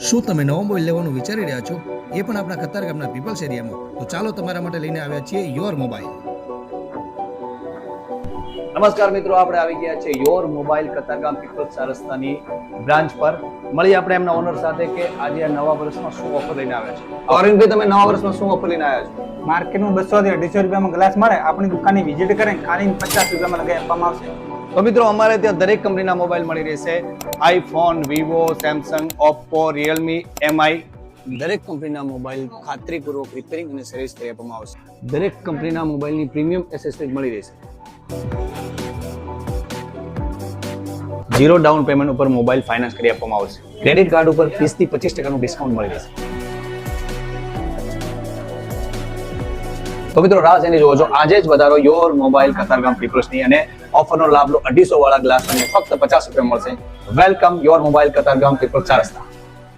શું તમે નવો મોબાઈલ લેવાનું વિચારી રહ્યા છો, એ પણ આપણા કતારગામના પીપલ્સ એરિયામાં? તો ચાલો તમારા માટે લઈને આવ્યા છીએ યોર મોબાઈલ. નમસ્કાર મિત્રો, આપણે આવી ગયા છે યોર મોબાઈલ કતારગામ પીપલ્સ ચાર રસ્તાની બ્રાન્ચ પર. મળીએ આપણે એમના ઓનર સાથે કે આજે આ નવા વર્ષમાં શું ઓફર લઈને આવ્યા છે. અરવિંદભાઈ, તમે નવા વર્ષમાં શું ઓફર લઈને આવ્યા છો? માર્કેટમાં 200 થી 250 રૂપિયામાં ગ્લાસ મળે, આપણી દુકાનની વિઝિટ કરે ખાલી 50 રૂપિયામાં લગાવી આપવામાં આવશે. તો મિત્રો, અમારે ત્યાં દરેક કંપનીના મોબાઈલ મળી રહેશે. IPhone, Vivo, Samsung, Oppo, Realme, MI, દરેક કંપનીના મોબાઈલ ખાતરીપૂર્વક રિપેરિંગ અને સર્વિસ કરી આપવામાં આવશે. દરેક કંપનીના મોબાઈલની પ્રીમિયમ એસેસરીઝ મળી રહેશે. 0 ડાઉન પેમેન્ટ ઉપર મોબાઈલ ફાઇનાન્સ કરી આપવામાં આવશે. ક્રેડિટ કાર્ડ ઉપર 30 થી 25% ડિસ્કાઉન્ટ મળી રહેશે. તો મિત્રો, રાહ જોઈને જોવો છો. આજે જ વધારો યોર મોબાઈલ કતારગામ પીપલ્સની અને ઓફરનો લાભ લો. 250 વાળા ગ્લાસ અને ફક્ત 50 રૂપિયા મળશે. Welcome your mobile Katargam peoples ચાર રસ્તા.